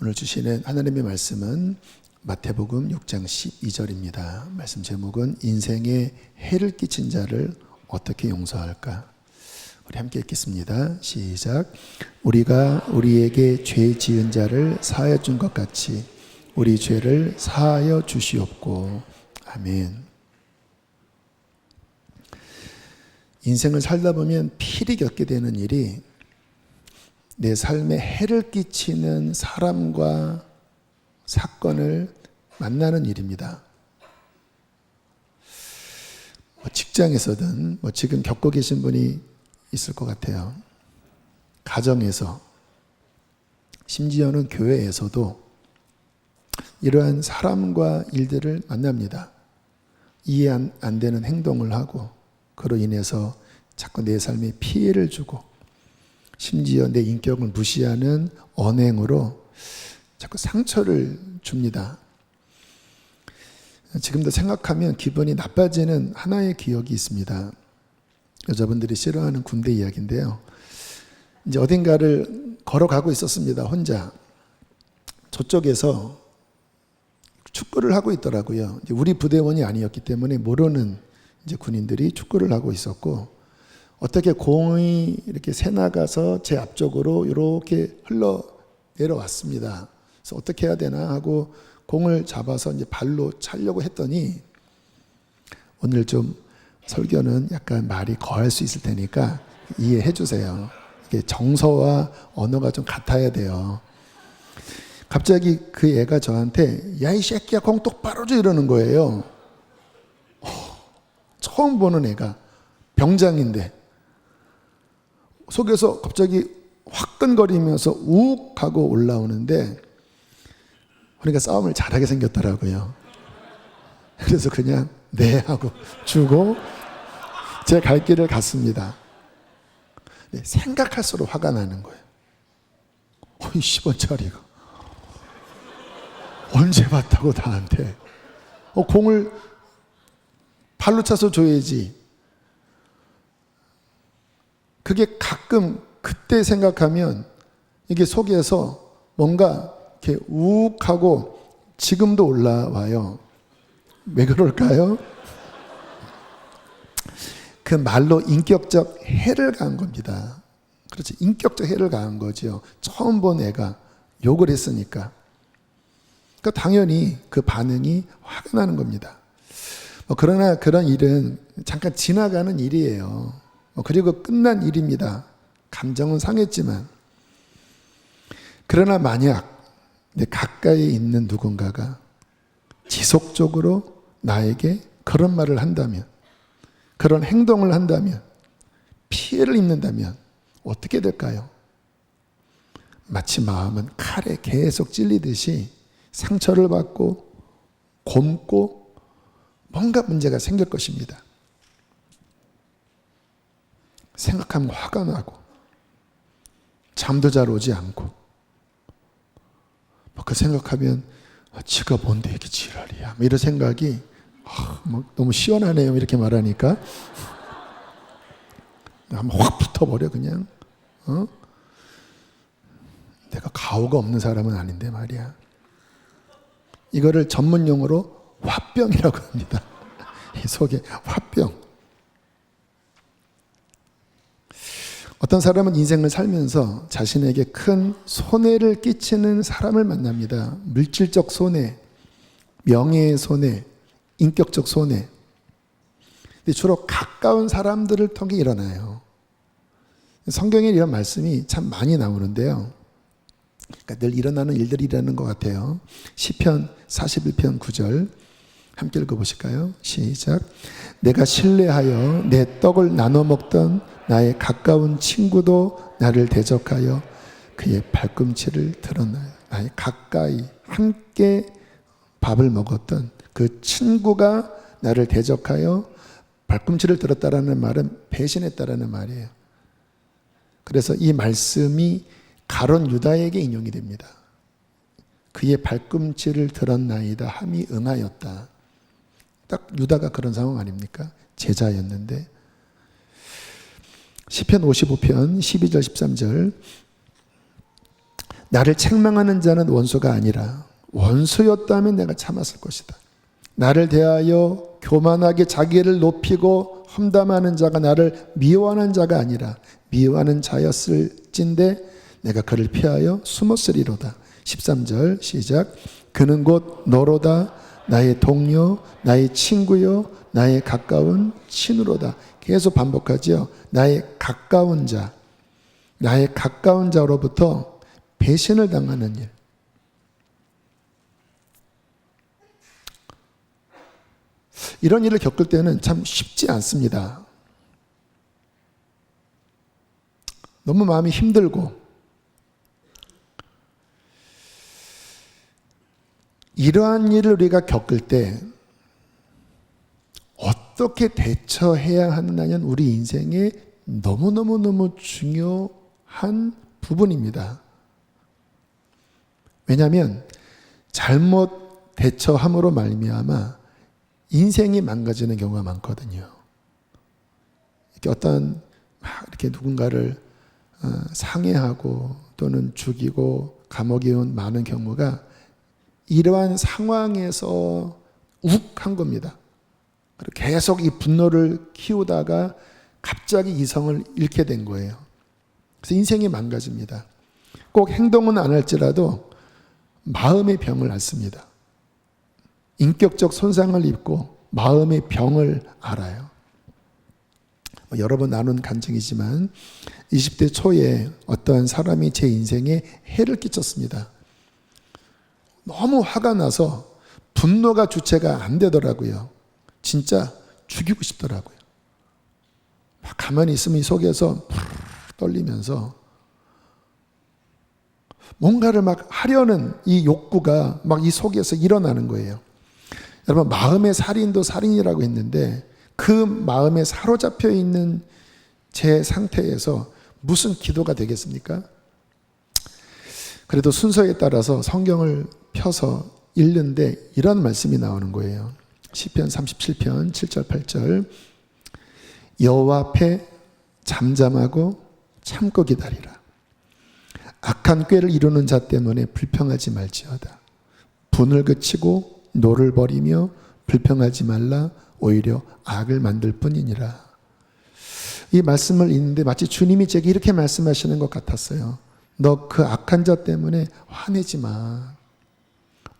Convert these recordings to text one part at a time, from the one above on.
오늘 주시는 하나님의 말씀은 마태복음 6장 12절입니다. 말씀 제목은 인생에 해를 끼친 자를 어떻게 용서할까? 우리 함께 읽겠습니다. 시작. 우리가 우리에게 죄 지은 자를 사하여 준 것 같이 우리 죄를 사하여 주시옵고. 아멘. 인생을 살다 보면 필히 겪게 되는 일이 내 삶에 해를 끼치는 사람과 사건을 만나는 일입니다. 직장에서든 지금 겪고 계신 분이 있을 것 같아요. 가정에서, 심지어는 교회에서도 이러한 사람과 일들을 만납니다. 이해 안 되는 행동을 하고 그로 인해서 자꾸 내 삶에 피해를 주고 심지어 내 인격을 무시하는 언행으로 자꾸 상처를 줍니다. 지금도 생각하면 기분이 나빠지는 하나의 기억이 있습니다. 여자분들이 싫어하는 군대 이야기인데요. 이제 어딘가를 걸어가고 있었습니다. 혼자. 저쪽에서 축구를 하고 있더라고요. 이제 우리 부대원이 아니었기 때문에 모르는 이제 군인들이 축구를 하고 있었고, 어떻게 공이 이렇게 새나가서 제 앞쪽으로 이렇게 흘러 내려왔습니다. 그래서 어떻게 해야 되나 하고 공을 잡아서 이제 발로 차려고 했더니, 오늘 좀 설교는 약간 말이 거할 수 있을 테니까 이해해 주세요. 이게 정서와 언어가 좀 같아야 돼요. 갑자기 그 애가 저한테 야, 이 새끼야, 공 똑바로 줘 이러는 거예요. 처음 보는 애가 병장인데 속에서 갑자기 화끈거리면서 욱 하고 올라오는데, 그러니까 싸움을 잘하게 생겼더라고요. 그래서 그냥 네 하고 주고 제 갈 길을 갔습니다. 생각할수록 화가 나는 거예요. 이 10원짜리가 언제 봤다고 나한테. 공을 발로 차서 줘야지. 그게 가끔 그때 생각하면 이게 속에서 뭔가 이렇게 우욱하고 지금도 올라와요. 왜 그럴까요? 그 말로 인격적 해를 가한 겁니다. 그렇죠. 인격적 해를 가한 거죠. 처음 본 애가 욕을 했으니까. 그러니까 당연히 그 반응이 화가 나는 겁니다. 그러나 그런 일은 잠깐 지나가는 일이에요. 그리고 끝난 일입니다. 감정은 상했지만. 그러나 만약 내 가까이 있는 누군가가 지속적으로 나에게 그런 말을 한다면, 그런 행동을 한다면, 피해를 입는다면 어떻게 될까요? 마치 마음은 칼에 계속 찔리듯이 상처를 받고 곪고 뭔가 문제가 생길 것입니다. 생각하면 화가 나고 잠도 잘 오지 않고, 그 생각하면 지가 뭔데 이렇게 지랄이야, 이런 생각이 너무 시원하네요. 이렇게 말하니까 한번 확 붙어버려 그냥. 내가 가오가 없는 사람은 아닌데 말이야. 이거를 전문 용어로 화병이라고 합니다. 이 속에 화병. 어떤 사람은 인생을 살면서 자신에게 큰 손해를 끼치는 사람을 만납니다. 물질적 손해, 명예의 손해, 인격적 손해. 근데 주로 가까운 사람들을 통해 일어나요. 성경에 이런 말씀이 참 많이 나오는데요. 그러니까 늘 일어나는 일들이라는 것 같아요. 시편 41편 9절 함께 읽어보실까요? 시작. 내가 신뢰하여 내 떡을 나눠 먹던 나의 가까운 친구도 나를 대적하여 그의 발꿈치를 드러나요. 나의 가까이 함께 밥을 먹었던 그 친구가 나를 대적하여 발꿈치를 들었다라는 말은 배신했다라는 말이에요. 그래서 이 말씀이 가론 유다에게 인용이 됩니다. 그의 발꿈치를 들었나이다 함이 응하였다. 딱 유다가 그런 상황 아닙니까? 제자였는데. 시편 55편 12절 13절 나를 책망하는 자는 원수가 아니라 원수였다면 내가 참았을 것이다. 나를 대하여 교만하게 자기를 높이고 험담하는 자가 나를 미워하는 자가 아니라 미워하는 자였을진데 내가 그를 피하여 숨었으리로다. 13절 시작. 그는 곧 너로다. 나의 동료, 나의 친구요, 나의 가까운 친으로다. 계속 반복하지요. 나의 가까운 자, 나의 가까운 자로부터 배신을 당하는 일. 이런 일을 겪을 때는 참 쉽지 않습니다. 너무 마음이 힘들고, 이러한 일을 우리가 겪을 때 어떻게 대처해야 하느냐는 우리 인생의 너무너무 중요한 부분입니다. 왜냐하면 잘못 대처함으로 말미암아 인생이 망가지는 경우가 많거든요. 이렇게 어떤 이렇게 누군가를 상해하고 또는 죽이고 감옥에 온 많은 경우가 이러한 상황에서 욱한 겁니다. 계속 이 분노를 키우다가 갑자기 이성을 잃게 된 거예요. 그래서 인생이 망가집니다. 꼭 행동은 안 할지라도 마음의 병을 앓습니다. 인격적 손상을 입고 마음의 병을 앓아요. 여러 번 나눈 간증이지만 20대 초에 어떠한 사람이 제 인생에 해를 끼쳤습니다. 너무 화가 나서 분노가 주체가 안 되더라고요. 진짜 죽이고 싶더라고요. 막 가만히 있으면 이 속에서 떨리면서 뭔가를 막 하려는 이 욕구가 막 이 속에서 일어나는 거예요. 여러분, 마음의 살인도 살인이라고 했는데 그 마음에 사로잡혀 있는 제 상태에서 무슨 기도가 되겠습니까? 그래도 순서에 따라서 성경을 펴서 읽는데 이런 말씀이 나오는 거예요. 시편 37편 7절 8절. 여호와 앞에 잠잠하고 참고 기다리라. 악한 꾀를 이루는 자 때문에 불평하지 말지어다. 분을 그치고 노를 버리며 불평하지 말라. 오히려 악을 만들 뿐이니라. 이 말씀을 읽는데 마치 주님이 제게 이렇게 말씀하시는 것 같았어요. 너 그 악한 자 때문에 화내지 마.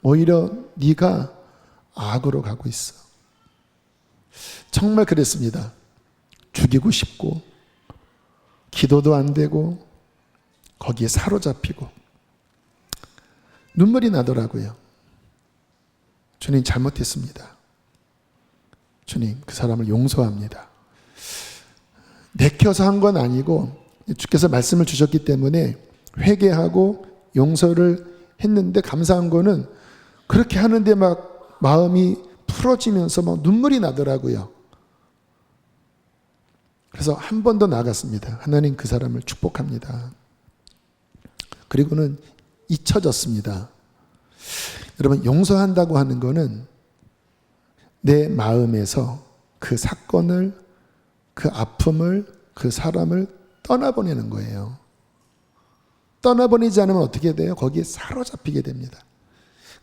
오히려 네가 악으로 가고 있어. 정말 그랬습니다. 죽이고 싶고 기도도 안 되고 거기에 사로잡히고 눈물이 나더라고요. 주님, 잘못했습니다. 주님, 그 사람을 용서합니다. 내켜서 한 건 아니고 주께서 말씀을 주셨기 때문에 회개하고 용서를 했는데, 감사한 거는 그렇게 하는데 막 마음이 풀어지면서 막 눈물이 나더라고요. 그래서 한 번 더 나갔습니다. 하나님, 그 사람을 축복합니다. 그리고는 잊혀졌습니다. 여러분, 용서한다고 하는 거는 내 마음에서 그 사건을, 그 아픔을, 그 사람을 떠나보내는 거예요. 떠나보내지 않으면 어떻게 돼요? 거기에 사로잡히게 됩니다.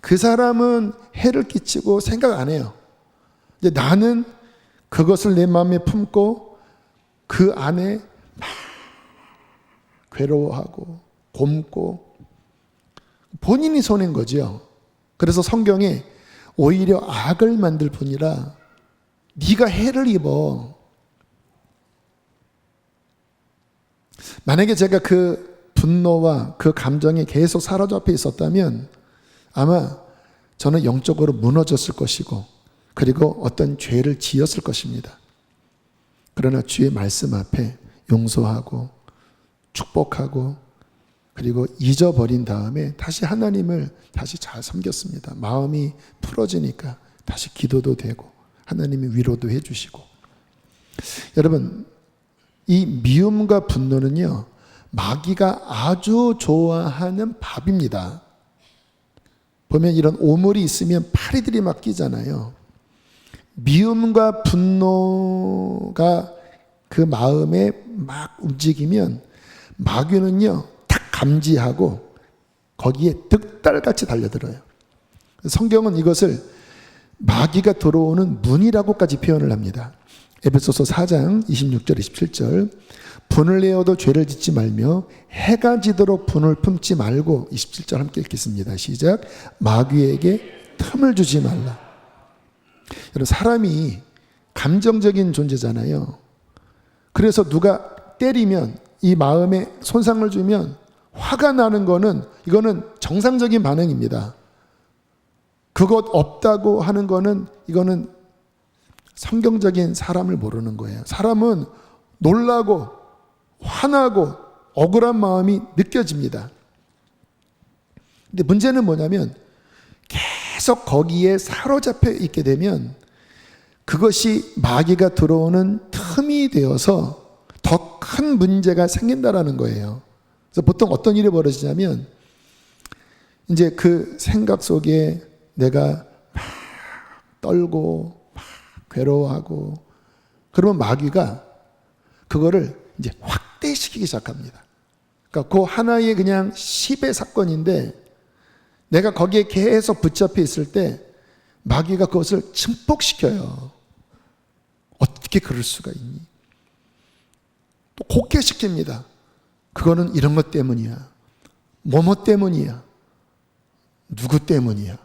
그 사람은 해를 끼치고 생각 안 해요. 이제 나는 그것을 내 마음에 품고 그 안에 막 괴로워하고 곪고 본인이 손해인 거죠. 그래서 성경에 오히려 악을 만들 뿐이라 네가 해를 입어. 만약에 제가 그 분노와 그 감정에 계속 사로잡혀 있었다면 아마 저는 영적으로 무너졌을 것이고, 그리고 어떤 죄를 지었을 것입니다. 그러나 주의 말씀 앞에 용서하고 축복하고 그리고 잊어버린 다음에 다시 하나님을 다시 잘 섬겼습니다. 마음이 풀어지니까 다시 기도도 되고 하나님이 위로도 해주시고. 여러분, 이 미움과 분노는요, 마귀가 아주 좋아하는 밥입니다. 보면 이런 오물이 있으면 파리들이 막 끼잖아요. 미움과 분노가 그 마음에 막 움직이면 마귀는요 딱 감지하고 거기에 득달같이 달려들어요. 성경은 이것을 마귀가 들어오는 문이라고까지 표현을 합니다. 에베소서 4장 26절 27절 분을 내어도 죄를 짓지 말며 해가 지도록 분을 품지 말고 27절 함께 읽겠습니다. 시작. 마귀에게 틈을 주지 말라. 여러분, 사람이 감정적인 존재잖아요. 그래서 누가 때리면, 이 마음에 손상을 주면 화가 나는 거는, 이거는 정상적인 반응입니다. 그것 없다고 하는 거는, 이거는 성경적인 사람을 모르는 거예요. 사람은 놀라고 화나고 억울한 마음이 느껴집니다. 근데 문제는 뭐냐면 계속 거기에 사로잡혀 있게 되면 그것이 마귀가 들어오는 틈이 되어서 더 큰 문제가 생긴다라는 거예요. 그래서 보통 어떤 일이 벌어지냐면 이제 그 생각 속에 내가 막 떨고 막 괴로워하고 그러면 마귀가 그거를 이제 확대시키기 시작합니다. 그러니까 그 하나의 그냥 10의 사건인데 내가 거기에 계속 붙잡혀 있을 때 마귀가 그것을 증폭시켜요. 어떻게 그럴 수가 있니? 또 곡해시킵니다. 그거는 이런 것 때문이야. 뭐뭐 때문이야. 누구 때문이야.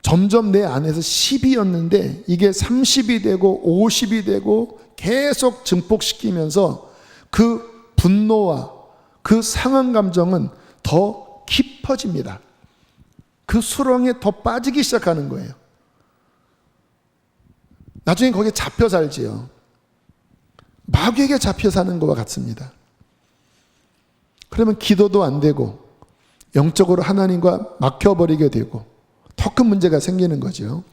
점점 내 안에서 10이었는데 이게 30이 되고 50이 되고 계속 증폭시키면서 그 분노와 그 상한 감정은 더 깊어집니다. 그 수렁에 더 빠지기 시작하는 거예요. 나중에 거기에 잡혀 살지요. 마귀에게 잡혀 사는 것과 같습니다. 그러면 기도도 안 되고 영적으로 하나님과 막혀버리게 되고 더 큰 문제가 생기는 거죠.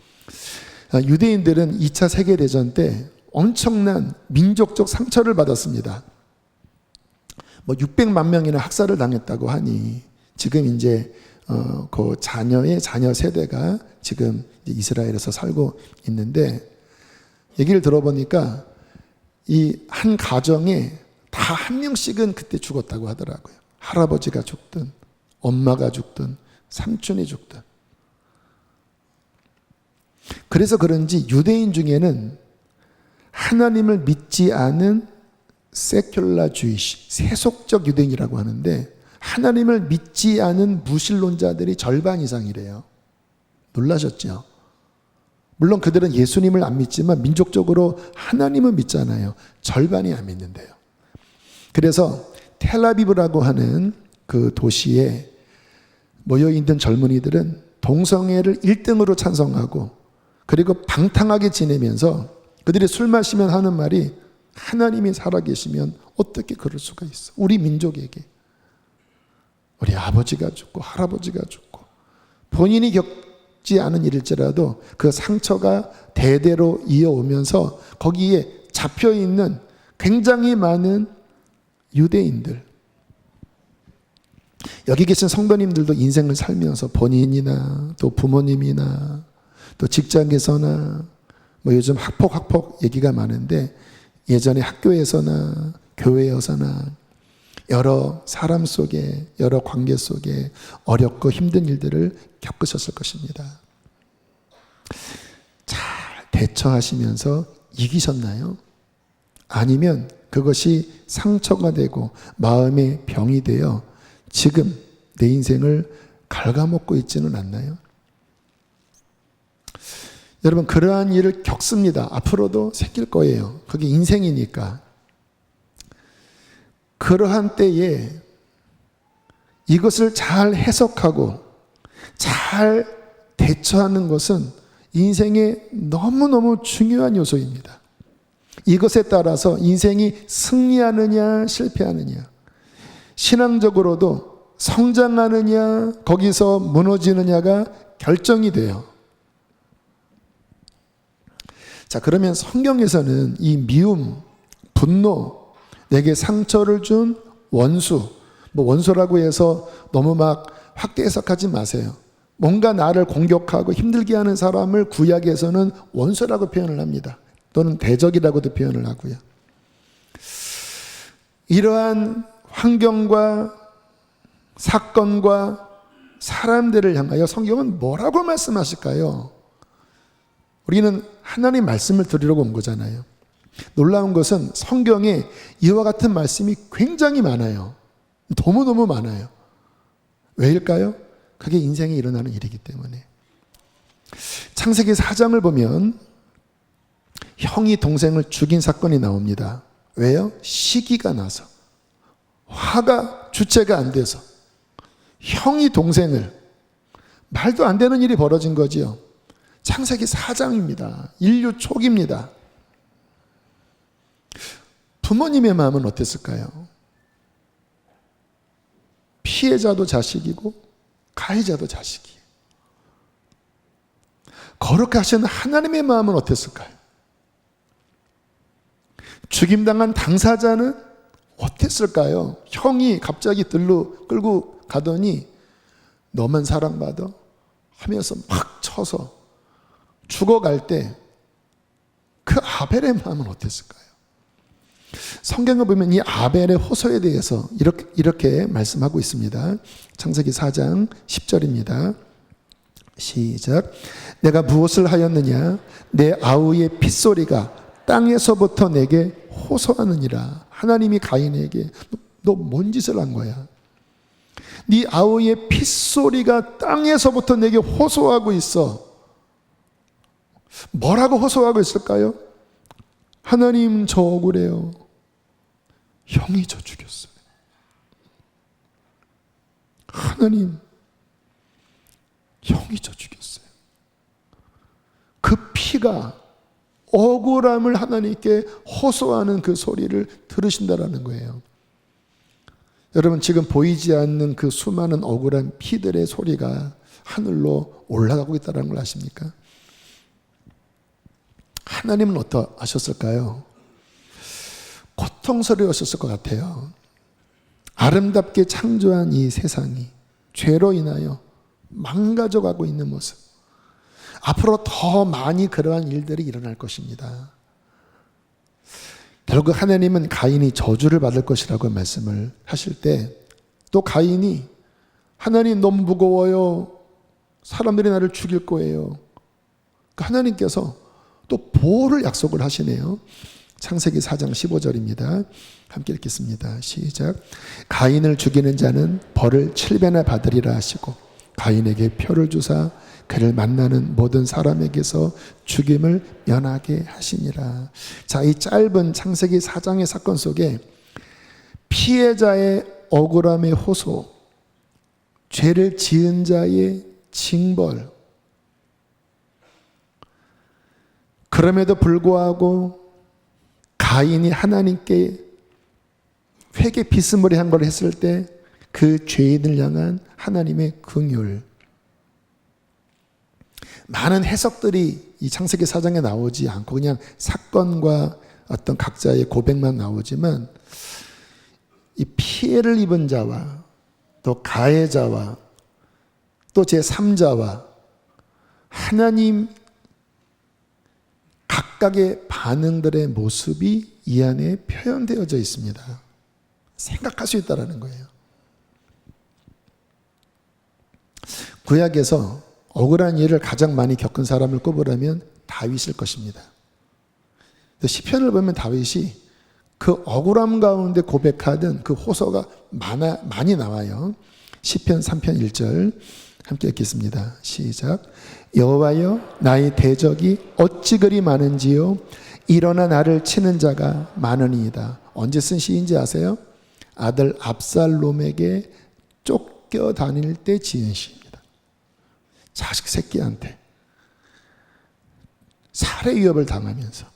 유대인들은 2차 세계대전 때 엄청난 민족적 상처를 받았습니다. 600만 명이나 학살을 당했다고 하니 지금 이제 그 자녀의 자녀 세대가 지금 이스라엘에서 살고 있는데 얘기를 들어보니까 이 한 가정에 다 한 명씩은 그때 죽었다고 하더라고요. 할아버지가 죽든 엄마가 죽든 삼촌이 죽든. 그래서 그런지 유대인 중에는 하나님을 믿지 않은 세큘라주의, 세속적 유대인이라고 하는데 하나님을 믿지 않은 무신론자들이 절반 이상이래요. 놀라셨죠? 물론 그들은 예수님을 안 믿지만 민족적으로 하나님은 믿잖아요. 절반이 안 믿는데요. 그래서 텔아비브라고 하는 그 도시에 모여있는 젊은이들은 동성애를 1등으로 찬성하고 그리고 방탕하게 지내면서 그들이 술 마시면 하는 말이 하나님이 살아계시면 어떻게 그럴 수가 있어. 우리 민족에게 우리 아버지가 죽고 할아버지가 죽고 본인이 겪지 않은 일일지라도 그 상처가 대대로 이어오면서 거기에 잡혀있는 굉장히 많은 유대인들, 여기 계신 성도님들도 인생을 살면서 본인이나 또 부모님이나 또 직장에서나 요즘 학폭 얘기가 많은데 예전에 학교에서나 교회에서나 여러 사람 속에 여러 관계 속에 어렵고 힘든 일들을 겪으셨을 것입니다. 잘 대처하시면서 이기셨나요? 아니면 그것이 상처가 되고 마음의 병이 되어 지금 내 인생을 갉아먹고 있지는 않나요? 여러분, 그러한 일을 겪습니다. 앞으로도 생길 거예요. 그게 인생이니까. 그러한 때에 이것을 잘 해석하고 잘 대처하는 것은 인생의 너무너무 중요한 요소입니다. 이것에 따라서 인생이 승리하느냐 실패하느냐, 신앙적으로도 성장하느냐 거기서 무너지느냐가 결정이 돼요. 자, 그러면 성경에서는 이 미움, 분노, 내게 상처를 준 원수, 원수라고 해서 너무 막 확대 해석하지 마세요. 뭔가 나를 공격하고 힘들게 하는 사람을 구약에서는 원수라고 표현을 합니다. 또는 대적이라고도 표현을 하고요. 이러한 환경과 사건과 사람들을 향하여 성경은 뭐라고 말씀하실까요? 우리는 하나님 말씀을 들으려고 온 거잖아요. 놀라운 것은 성경에 이와 같은 말씀이 굉장히 많아요. 너무너무 많아요. 왜일까요? 그게 인생에 일어나는 일이기 때문에. 창세기 4장을 보면 형이 동생을 죽인 사건이 나옵니다. 왜요? 시기가 나서, 화가 주체가 안 돼서 형이 동생을, 말도 안 되는 일이 벌어진 거지요. 창세기 4장입니다. 인류 초기입니다. 부모님의 마음은 어땠을까요? 피해자도 자식이고 가해자도 자식이에요. 거룩하게 하시는 하나님의 마음은 어땠을까요? 죽임당한 당사자는 어땠을까요? 형이 갑자기 들로 끌고 가더니 너만 사랑받아 하면서 막 쳐서 죽어갈 때 그 아벨의 마음은 어땠을까요? 성경을 보면 이 아벨의 호소에 대해서 이렇게 말씀하고 있습니다. 창세기 4장 10절입니다. 시작. 내가 무엇을 하였느냐? 내 아우의 핏소리가 땅에서부터 내게 호소하느니라. 하나님이 가인에게 너 뭔 짓을 한 거야? 네 아우의 핏소리가 땅에서부터 내게 호소하고 있어. 뭐라고 호소하고 있을까요? 하나님 저 억울해요. 형이 저 죽였어요. 하나님 형이 저 죽였어요. 그 피가 억울함을 하나님께 호소하는 그 소리를 들으신다라는 거예요. 여러분 지금 보이지 않는 그 수많은 억울한 피들의 소리가 하늘로 올라가고 있다는 걸 아십니까? 하나님은 어떠하셨을까요? 고통스러우셨을 것 같아요. 아름답게 창조한 이 세상이 죄로 인하여 망가져가고 있는 모습. 앞으로 더 많이 그러한 일들이 일어날 것입니다. 결국 하나님은 가인이 저주를 받을 것이라고 말씀을 하실 때 또 가인이 하나님 너무 무거워요. 사람들이 나를 죽일 거예요. 하나님께서 또 보호를 약속을 하시네요. 창세기 4장 15절입니다. 함께 읽겠습니다. 시작. 가인을 죽이는 자는 벌을 7배나 받으리라 하시고 가인에게 표를 주사 그를 만나는 모든 사람에게서 죽임을 면하게 하시니라. 자, 이 짧은 창세기 4장의 사건 속에 피해자의 억울함의 호소, 죄를 지은 자의 징벌, 그럼에도 불구하고 가인이 하나님께 회개 비스무리한 걸 했을 때 그 죄인을 향한 하나님의 긍휼, 많은 해석들이 이 창세기 4장에 나오지 않고 그냥 사건과 어떤 각자의 고백만 나오지만 이 피해를 입은 자와 또 가해자와 또 제3자와 하나님 각각의 반응들의 모습이 이 안에 표현되어져 있습니다. 생각할 수 있다는 거예요. 구약에서 억울한 일을 가장 많이 겪은 사람을 꼽으라면 다윗일 것입니다. 시편을 보면 다윗이 그 억울함 가운데 고백하던 그 호소가 많이 나와요. 시편 3편 1절 함께 읽겠습니다. 시작. 여호와여 나의 대적이 어찌 그리 많은지요 일어나 나를 치는 자가 많으니이다. 언제 쓴 시인지 아세요? 아들 압살롬에게 쫓겨다닐 때 지은 시입니다. 자식 새끼한테 살해 위협을 당하면서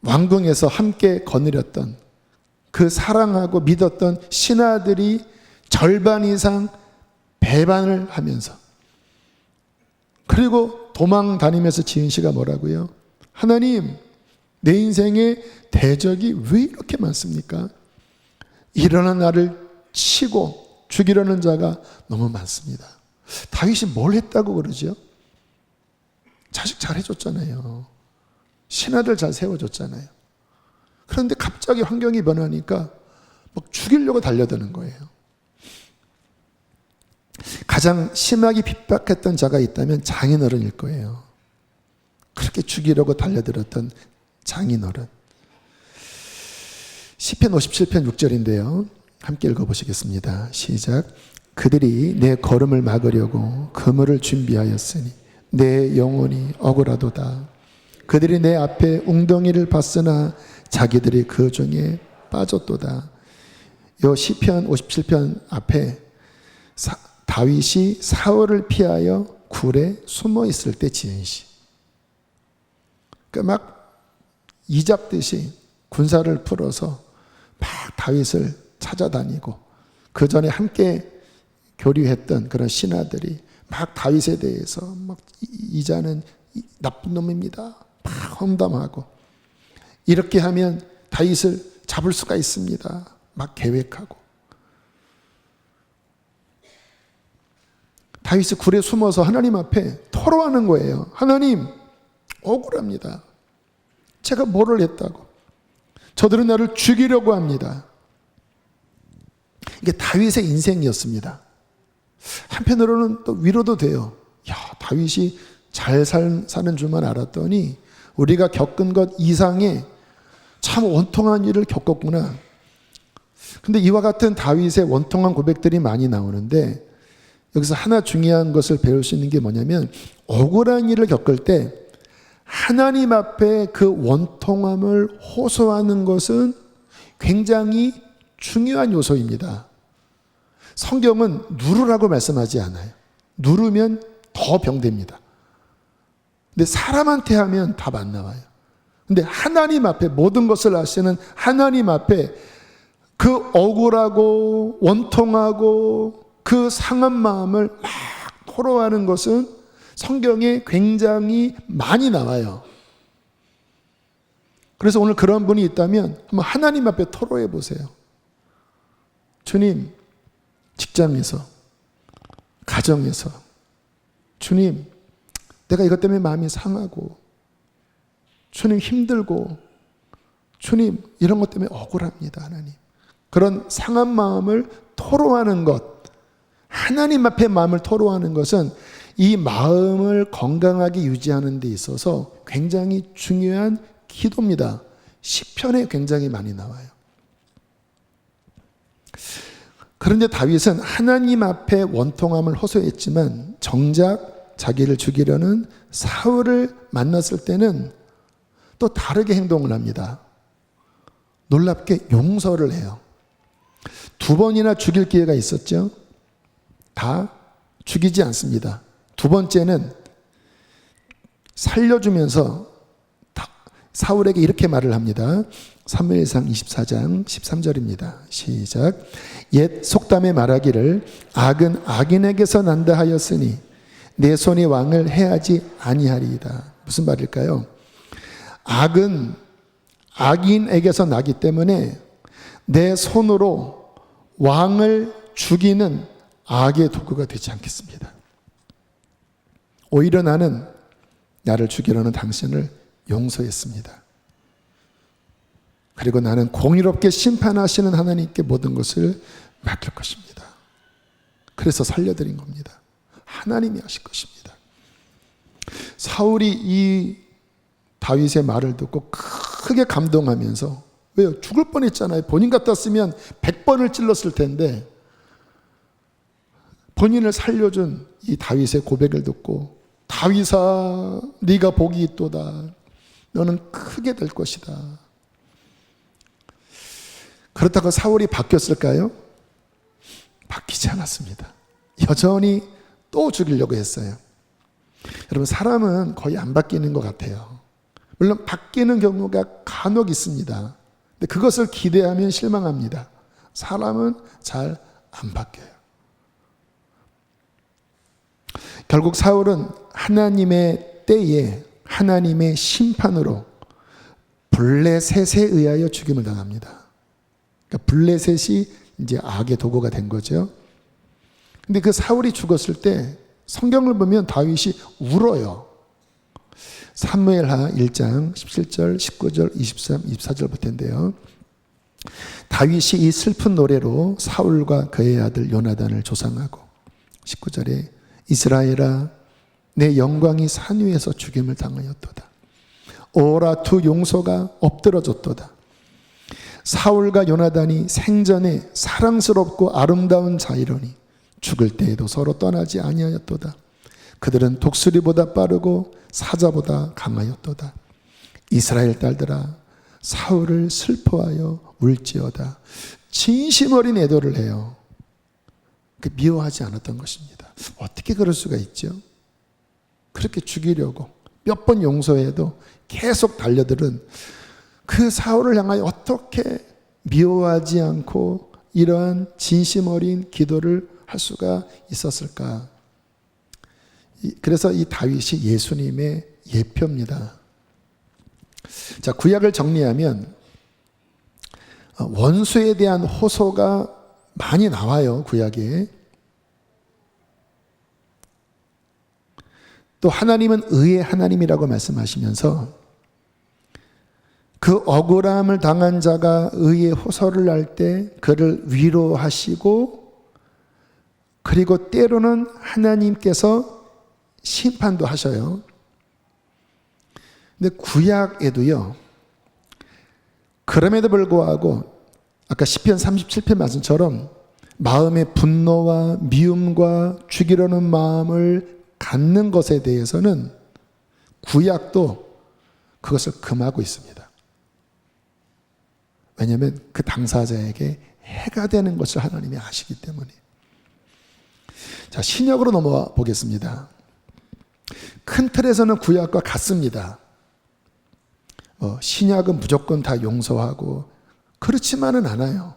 왕궁에서 함께 거느렸던 그 사랑하고 믿었던 신하들이 절반 이상 배반을 하면서 그리고 도망 다니면서 지은 시가 뭐라고요? 하나님, 내 인생에 대적이 왜 이렇게 많습니까? 일어나 나를 치고 죽이려는 자가 너무 많습니다. 다윗이 뭘 했다고 그러죠? 자식 잘해줬잖아요. 신하들 잘 세워줬잖아요. 그런데 갑자기 환경이 변하니까 막 죽이려고 달려드는 거예요. 가장 심하게 핍박했던 자가 있다면 장인어른일 거예요. 그렇게 죽이려고 달려들었던 장인어른. 시편 57편 6절인데요. 함께 읽어보시겠습니다. 시작. 그들이 내 걸음을 막으려고 그물을 준비하였으니 내 영혼이 억울하도다. 그들이 내 앞에 웅덩이를 봤으나 자기들이 그 중에 빠졌도다. 이 시편 57편 앞에 다윗이 사울을 피하여 굴에 숨어 있을 때 지은 시. 그러니까 막 이잡듯이 군사를 풀어서 막 다윗을 찾아다니고 그 전에 함께 교류했던 그런 신하들이 막 다윗에 대해서 막 이자는 나쁜 놈입니다. 막 험담하고 이렇게 하면 다윗을 잡을 수가 있습니다. 막 계획하고 다윗이 굴에 숨어서 하나님 앞에 토로하는 거예요. 하나님 억울합니다. 제가 뭐를 했다고. 저들은 나를 죽이려고 합니다. 이게 다윗의 인생이었습니다. 한편으로는 또 위로도 돼요. 야, 다윗이 잘 사는 줄만 알았더니 우리가 겪은 것 이상의 참 원통한 일을 겪었구나. 근데 이와 같은 다윗의 원통한 고백들이 많이 나오는데 여기서 하나 중요한 것을 배울 수 있는 게 뭐냐면 억울한 일을 겪을 때 하나님 앞에 그 원통함을 호소하는 것은 굉장히 중요한 요소입니다. 성경은 누르라고 말씀하지 않아요. 누르면 더 병됩니다. 근데 사람한테 하면 답 안 나와요. 근데 하나님 앞에 모든 것을 아시는 하나님 앞에 그 억울하고 원통하고 그 상한 마음을 막 토로하는 것은 성경에 굉장히 많이 나와요. 그래서 오늘 그런 분이 있다면 한번 하나님 앞에 토로해 보세요. 주님, 직장에서, 가정에서, 주님, 내가 이것 때문에 마음이 상하고, 주님 힘들고, 주님 이런 것 때문에 억울합니다. 하나님. 그런 상한 마음을 토로하는 것, 하나님 앞에 마음을 토로하는 것은 이 마음을 건강하게 유지하는 데 있어서 굉장히 중요한 기도입니다. 시편에 굉장히 많이 나와요. 그런데 다윗은 하나님 앞에 원통함을 호소했지만 정작 자기를 죽이려는 사울을 만났을 때는 또 다르게 행동을 합니다. 놀랍게 용서를 해요. 2번이나 죽일 기회가 있었죠. 다 죽이지 않습니다. 2번째는 살려주면서 사울에게 이렇게 말을 합니다. 사무엘상 24장 13절입니다. 시작. 옛 속담에 말하기를 악은 악인에게서 난다 하였으니 내 손이 왕을 해하지 아니하리이다. 무슨 말일까요? 악은 악인에게서 나기 때문에 내 손으로 왕을 죽이는 악의 도구가 되지 않겠습니다. 오히려 나는 나를 죽이려는 당신을 용서했습니다. 그리고 나는 공의롭게 심판하시는 하나님께 모든 것을 맡길 것입니다. 그래서 살려드린 겁니다. 하나님이 하실 것입니다. 사울이 이 다윗의 말을 듣고 크게 감동하면서, 왜요? 죽을 뻔했잖아요. 본인 같았으면 100번을 찔렀을 텐데 본인을 살려준 이 다윗의 고백을 듣고, 다윗아 네가 복이 있도다. 너는 크게 될 것이다. 그렇다고 사울이 바뀌었을까요? 바뀌지 않았습니다. 여전히 또 죽이려고 했어요. 여러분, 사람은 거의 안 바뀌는 것 같아요. 물론 바뀌는 경우가 간혹 있습니다. 근데 그것을 기대하면 실망합니다. 사람은 잘 안 바뀌어요. 결국 사울은 하나님의 때에 하나님의 심판으로 블레셋에 의하여 죽임을 당합니다. 그러니까 블레셋이 이제 악의 도구가 된 거죠. 근데 그 사울이 죽었을 때 성경을 보면 다윗이 울어요. 사무엘하 1장 17절, 19절, 23, 24절부터인데요. 다윗이 이 슬픈 노래로 사울과 그의 아들 요나단을 조상하고 19절에 이스라엘아 내 영광이 산 위에서 죽임을 당하였도다. 오라 두 용소가 엎드러졌도다. 사울과 요나단이 생전에 사랑스럽고 아름다운 자이러니 죽을 때에도 서로 떠나지 아니하였도다. 그들은 독수리보다 빠르고 사자보다 강하였도다. 이스라엘 딸들아 사울을 슬퍼하여 울지어다. 진심 어린 애도를 해요. 미워하지 않았던 것입니다. 어떻게 그럴 수가 있죠? 그렇게 죽이려고 몇 번 용서해도 계속 달려들은 그 사울을 향하여 어떻게 미워하지 않고 이러한 진심 어린 기도를 할 수가 있었을까? 그래서 이 다윗이 예수님의 예표입니다. 자, 구약을 정리하면 원수에 대한 호소가 많이 나와요, 구약에. 또 하나님은 의의 하나님이라고 말씀하시면서 그 억울함을 당한 자가 의의 호소를 할 때 그를 위로하시고, 그리고 때로는 하나님께서 심판도 하셔요. 근데 구약에도요, 그럼에도 불구하고 아까 시편 37편 말씀처럼 마음의 분노와 미움과 죽이려는 마음을 갖는 것에 대해서는 구약도 그것을 금하고 있습니다. 왜냐하면 그 당사자에게 해가 되는 것을 하나님이 아시기 때문에. 자, 신약으로 넘어와 보겠습니다. 큰 틀에서는 구약과 같습니다. 신약은 무조건 다 용서하고 그렇지만은 않아요.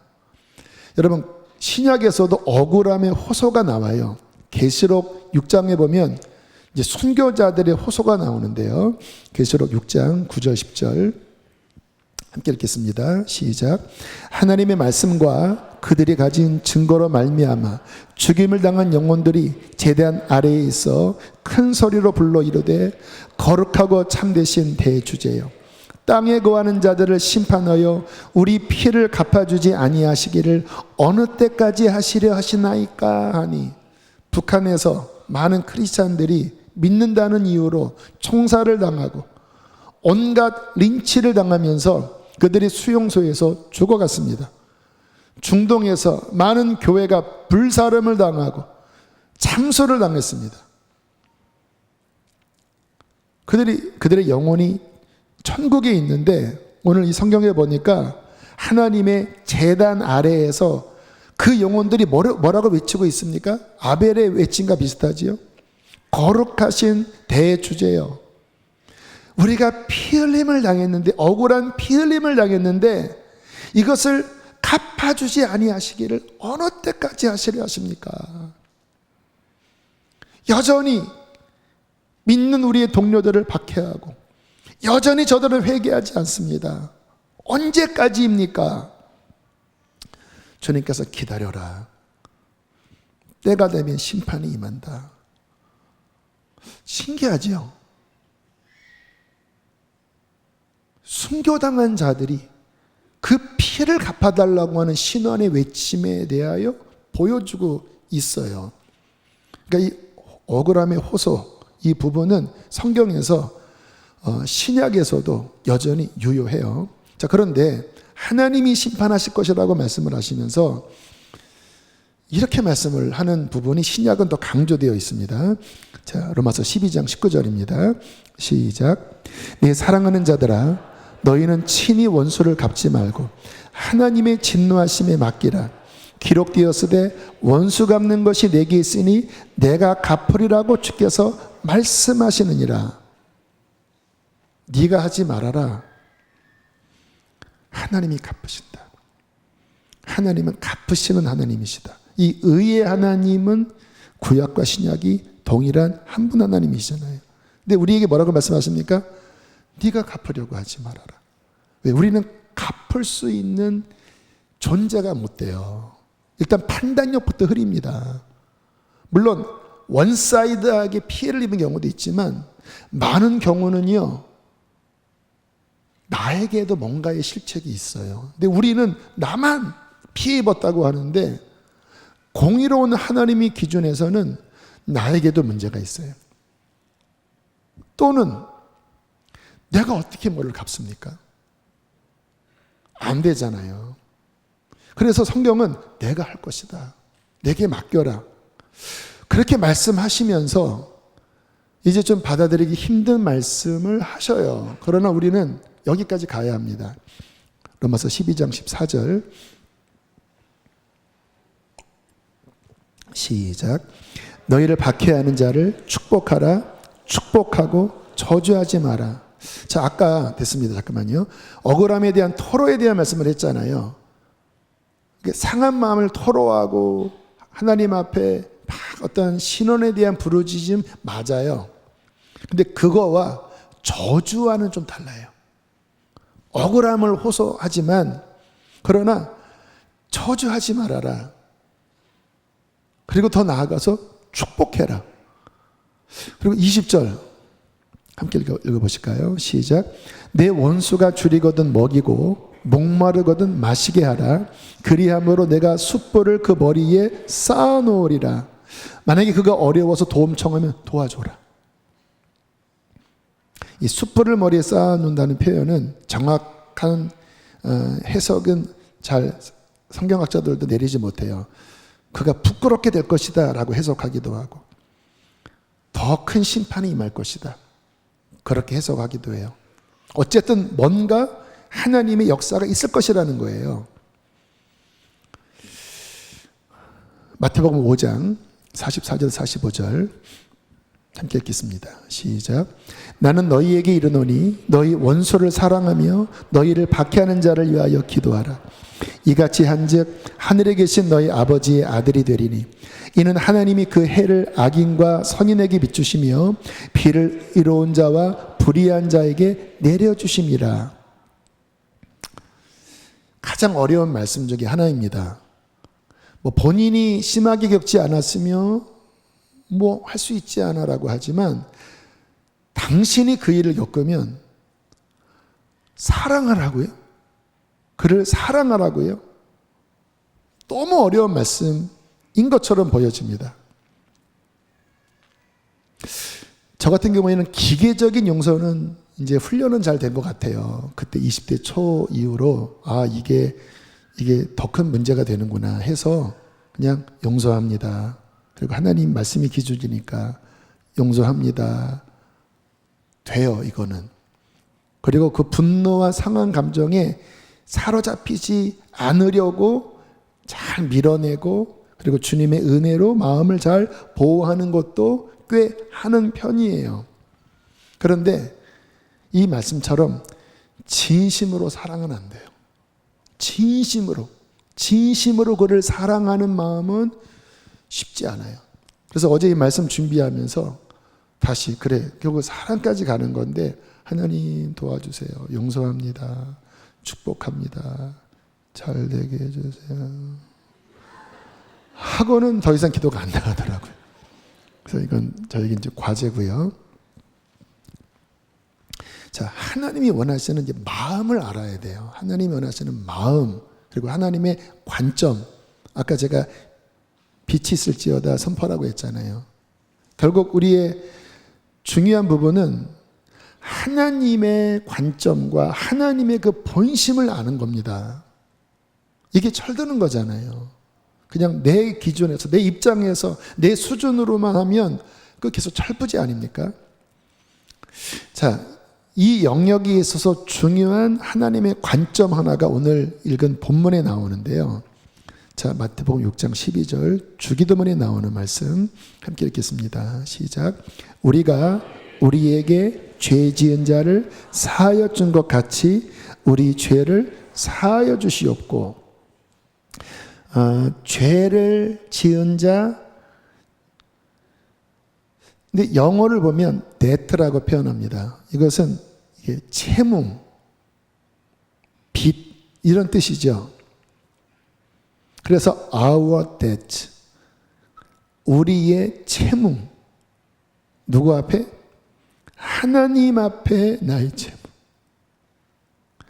여러분, 신약에서도 억울함의 호소가 나와요. 계시록 6장에 보면 이제 순교자들의 호소가 나오는데요. 계시록 6장 9절 10절 함께 읽겠습니다. 시작. 하나님의 말씀과 그들이 가진 증거로 말미암아 죽임을 당한 영혼들이 제단 아래에 있어 큰 소리로 불러 이르되 거룩하고 참되신 대주제여, 땅에 거하는 자들을 심판하여 우리 피를 갚아주지 아니하시기를 어느 때까지 하시려 하시나이까 하니, 북한에서 많은 크리스찬들이 믿는다는 이유로 총살을 당하고 온갖 린치를 당하면서 그들이 수용소에서 죽어갔습니다. 중동에서 많은 교회가 불사름을 당하고 참소를 당했습니다. 그들의 영혼이 천국에 있는데 오늘 이 성경에 보니까 하나님의 제단 아래에서 그 영혼들이 뭐라고 외치고 있습니까? 아벨의 외침과 비슷하지요. 거룩하신 대주제여, 우리가 피 흘림을 당했는데, 억울한 피 흘림을 당했는데 이것을 갚아주지 아니하시기를 어느 때까지 하시려 하십니까? 여전히 믿는 우리의 동료들을 박해하고 여전히 저들을 회개하지 않습니다. 언제까지입니까? 주님께서 기다려라, 때가 되면 심판이 임한다. 신기하죠? 순교당한 자들이 그 피해를 갚아달라고 하는 신원의 외침에 대하여 보여주고 있어요. 그러니까 이 억울함의 호소, 이 부분은 성경에서 신약에서도 여전히 유효해요. 자, 그런데 하나님이 심판하실 것이라고 말씀을 하시면서 이렇게 말씀을 하는 부분이 신약은 더 강조되어 있습니다. 자, 로마서 12장 19절입니다. 시작. 내 사랑하는 자들아, 너희는 친히 원수를 갚지 말고 하나님의 진노하심에 맡기라. 기록되었으되 원수 갚는 것이 내게 있으니 내가 갚으리라고 주께서 말씀하시느니라. 네가 하지 말아라. 하나님이 갚으신다. 하나님은 갚으시는 하나님이시다. 이 의의 하나님은 구약과 신약이 동일한 한 분 하나님이시잖아요. 근데 우리에게 뭐라고 말씀하십니까? 네가 갚으려고 하지 말아라. 왜? 우리는 갚을 수 있는 존재가 못 돼요. 일단 판단력부터 흐립니다. 물론 원사이드하게 피해를 입은 경우도 있지만 많은 경우는요, 나에게도 뭔가의 실책이 있어요. 근데 우리는 나만 피해 입었다고 하는데 공의로운 하나님의 기준에서는 나에게도 문제가 있어요. 또는 내가 어떻게 뭐를 갚습니까? 안 되잖아요. 그래서 성경은 내가 할 것이다. 내게 맡겨라. 그렇게 말씀하시면서 이제 좀 받아들이기 힘든 말씀을 하셔요. 그러나 우리는 여기까지 가야 합니다. 로마서 12장 14절 시작. 너희를 박해하는 자를 축복하라. 축복하고 저주하지 마라. 자, 아까 됐습니다. 잠깐만요. 억울함에 대한 토로에 대한 말씀을 했잖아요. 상한 마음을 토로하고 하나님 앞에 막 어떤 신원에 대한 부르짖음 맞아요. 근데 그거와 저주와는 좀 달라요. 억울함을 호소하지만 그러나 저주하지 말아라. 그리고 더 나아가서 축복해라. 그리고 20절 함께 읽어보실까요? 시작. 내 원수가 줄이거든 먹이고 목마르거든 마시게 하라. 그리함으로 내가 숯불을 그 머리에 쌓아놓으리라. 만약에 그가 어려워서 도움 청하면 도와줘라. 이 숯불을 머리에 쌓아놓는다는 표현은 정확한 해석은 잘 성경학자들도 내리지 못해요. 그가 부끄럽게 될 것이다 라고 해석하기도 하고 더 큰 심판이 임할 것이다 그렇게 해석하기도 해요. 어쨌든 뭔가 하나님의 역사가 있을 것이라는 거예요. 마태복음 5장 44절 45절 함께 읽겠습니다. 시작. 나는 너희에게 이르노니 너희 원수를 사랑하며 너희를 박해하는 자를 위하여 기도하라. 이같이 한즉 하늘에 계신 너희 아버지의 아들이 되리니 이는 하나님이 그 해를 악인과 선인에게 비추시며 비를 이로운 자와 불의한 자에게 내려주심이라. 가장 어려운 말씀 중에 하나입니다. 본인이 심하게 겪지 않았으며 할 수 있지 않아라고 하지만 당신이 그 일을 겪으면 사랑하라고요? 그를 사랑하라고요? 너무 어려운 말씀인 것처럼 보여집니다. 저 같은 경우에는 기계적인 용서는 이제 훈련은 잘 된 것 같아요. 그때 20대 초 이후로 이게 더 큰 문제가 되는구나 해서 그냥 용서합니다. 그리고 하나님 말씀이 기준이니까 용서합니다. 돼요, 이거는. 그리고 그 분노와 상한 감정에 사로잡히지 않으려고 잘 밀어내고 그리고 주님의 은혜로 마음을 잘 보호하는 것도 꽤 하는 편이에요. 그런데 이 말씀처럼 진심으로 사랑은 안 돼요. 진심으로 그를 사랑하는 마음은 쉽지 않아요. 그래서 어제 이 말씀 준비하면서 다시 결국 사랑까지 가는 건데 하나님 도와주세요. 용서합니다. 축복합니다. 잘 되게 해주세요. 하고는 더 이상 기도가 안 나가더라고요. 그래서 이건 저에게 이제 과제고요. 자, 하나님이 원하시는 이제 마음을 알아야 돼요. 하나님이 원하시는 마음, 그리고 하나님의 관점. 아까 제가 빛이 있을지어다 선포라고 했잖아요. 결국 우리의 중요한 부분은 하나님의 관점과 하나님의 그 본심을 아는 겁니다. 이게 철드는 거잖아요. 그냥 내 기준에서, 내 입장에서, 내 수준으로만 하면 그 계속 철부지 아닙니까? 자, 이 영역에 있어서 중요한 하나님의 관점 하나가 오늘 읽은 본문에 나오는데요. 자, 마태복음 6장 12절 주기도문에 나오는 말씀 함께 읽겠습니다. 시작. 우리가 우리에게 죄 지은 자를 사하여 준 것 같이 우리 죄를 사하여 주시옵고. 죄를 지은 자, 근데 영어를 보면 debt라고 표현합니다. 이것은 채무, 빚 이런 뜻이죠. 그래서 our debt, 우리의 채무. 누구 앞에? 하나님 앞에 나의 채무.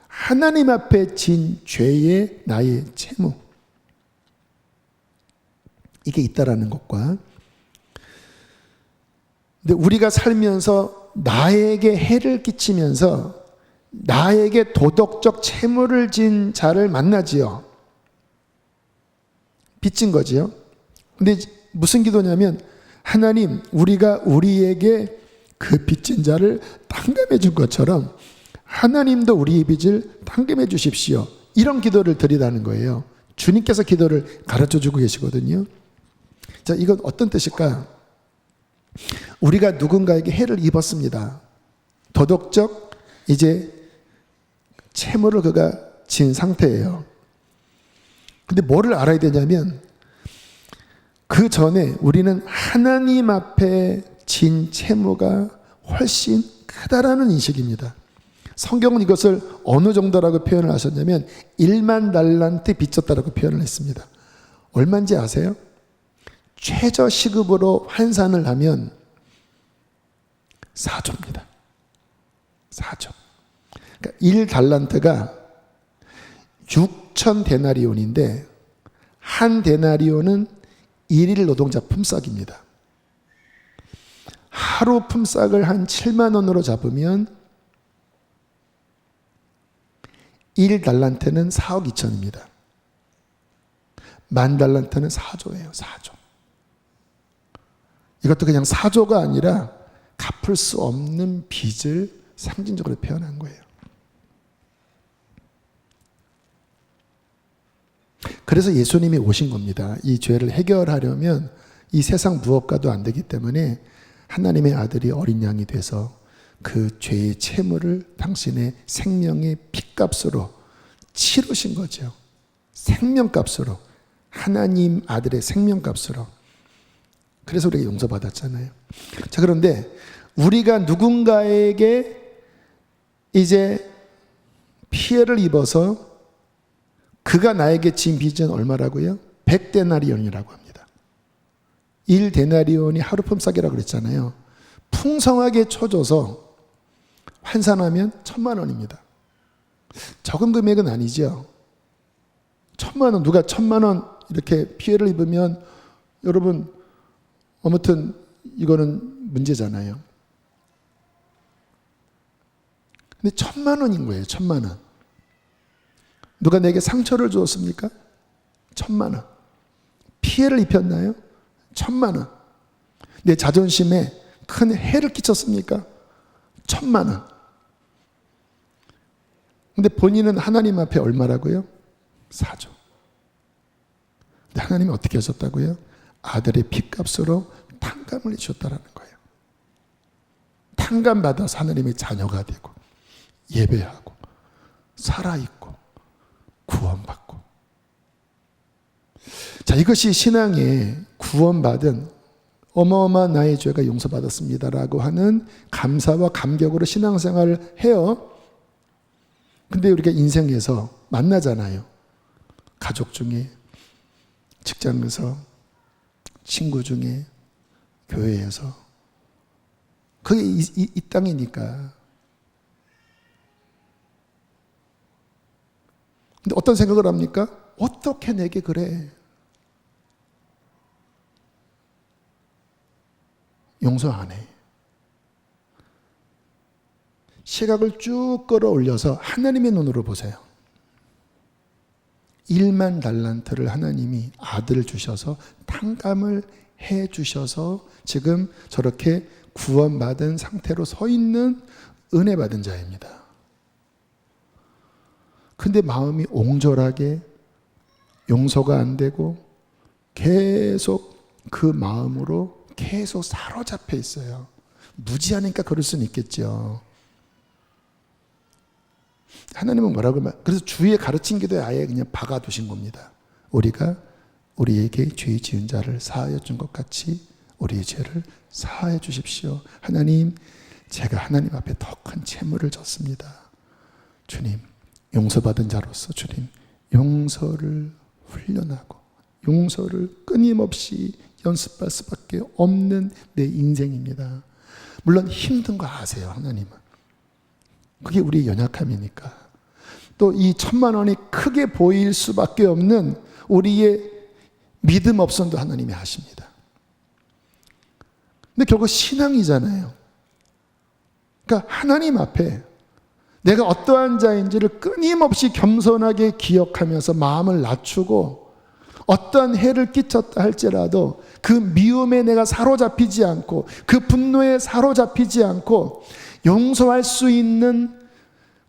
하나님 앞에 진 죄의 나의 채무. 이게 있다라는 것과, 근데 우리가 살면서 나에게 해를 끼치면서 나에게 도덕적 채무를 진 자를 만나지요. 빚진 거지요. 근데 무슨 기도냐면, 하나님, 우리가 우리에게 그 빚진 자를 탕감해 준 것처럼 하나님도 우리의 빚을 탕감해 주십시오. 이런 기도를 드리라는 거예요. 주님께서 기도를 가르쳐 주고 계시거든요. 자, 이건 어떤 뜻일까? 우리가 누군가에게 해를 입었습니다. 도덕적 이제 채무를 그가 진 상태예요. 근데 뭐를 알아야 되냐면, 그 전에 우리는 하나님 앞에 진 채무가 훨씬 크다라는 인식입니다. 성경은 이것을 어느 정도라고 표현을 하셨냐면 1만 달란트 빚졌다라고 표현을 했습니다. 얼마인지 아세요? 최저 시급으로 환산을 하면 4조입니다. 4조. 그러니까 1달란트가 6천 데나리온인데, 한 데나리온은 1일 노동자 품삯입니다. 하루 품삯을 한 7만 원으로 잡으면 1달란트는 4억 2천입니다. 만 달란트는 4조예요. 4조. 이것도 그냥 4조가 아니라 갚을 수 없는 빚을 상징적으로 표현한 거예요. 그래서 예수님이 오신 겁니다. 이 죄를 해결하려면 이 세상 무엇과도 안 되기 때문에 하나님의 아들이 어린 양이 돼서 그 죄의 채무를 당신의 생명의 핏값으로 치르신 거죠. 생명값으로. 하나님 아들의 생명값으로. 그래서 우리가 용서받았잖아요. 자, 그런데 우리가 누군가에게 이제 피해를 입어서 그가 나에게 진 빚은 얼마라고요? 100데나리온이라고 합니다. 1데나리온이 하루 품삯이라고 그랬잖아요. 풍성하게 쳐줘서 환산하면 1,000만 원입니다. 적은 금액은 아니죠. 1,000만 원, 누가 1,000만 원 이렇게 피해를 입으면, 여러분, 아무튼 이거는 문제잖아요. 근데 1,000만 원인 거예요. 1,000만 원. 누가 내게 상처를 주었습니까? 1,000만 원. 피해를 입혔나요? 1,000만 원. 내 자존심에 큰 해를 끼쳤습니까? 1,000만 원. 근데 본인은 하나님 앞에 얼마라고요? 4조. 근데 하나님이 어떻게 하셨다고요? 아들의 핏값으로 탕감을 해주셨다라는 거예요. 탕감받아서 하나님의 자녀가 되고 예배하고 살아있고 구원받고. 자, 이것이 신앙의 구원받은 어마어마한 나의 죄가 용서받았습니다라고 하는 감사와 감격으로 신앙생활을 해요. 근데 우리가 인생에서 만나잖아요. 가족 중에, 직장에서, 친구 중에, 교회에서. 그게 이 땅이니까. 근데 어떤 생각을 합니까? 어떻게 내게 그래? 용서 안 해. 시각을 쭉 끌어올려서 하나님의 눈으로 보세요. 1만 달란트를 하나님이 아들을 주셔서 탕감을 해 주셔서 지금 저렇게 구원받은 상태로 서 있는 은혜 받은 자입니다. 근데 마음이 옹졸하게 용서가 안 되고 계속 그 마음으로 계속 사로잡혀 있어요. 무지하니까 그럴 수는 있겠죠. 하나님은 뭐라고 그래서 주의 가르친 기도에 아예 그냥 박아두신 겁니다. 우리가 우리에게 죄 지은 자를 사하여 준 것 같이 우리의 죄를 사하여 주십시오. 하나님, 제가 하나님 앞에 더 큰 채무를 졌습니다. 주님, 용서받은 자로서 주님, 용서를 훈련하고 용서를 끊임없이 연습할 수밖에 없는 내 인생입니다. 물론 힘든 거 아세요, 하나님은. 그게 우리의 연약함이니까. 또 이 1,000만 원이 크게 보일 수밖에 없는 우리의 믿음 없음도 하나님이 아십니다. 근데 결국 신앙이잖아요. 그러니까 하나님 앞에 내가 어떠한 자인지를 끊임없이 겸손하게 기억하면서 마음을 낮추고 어떠한 해를 끼쳤다 할지라도 그 미움에 내가 사로잡히지 않고 그 분노에 사로잡히지 않고 용서할 수 있는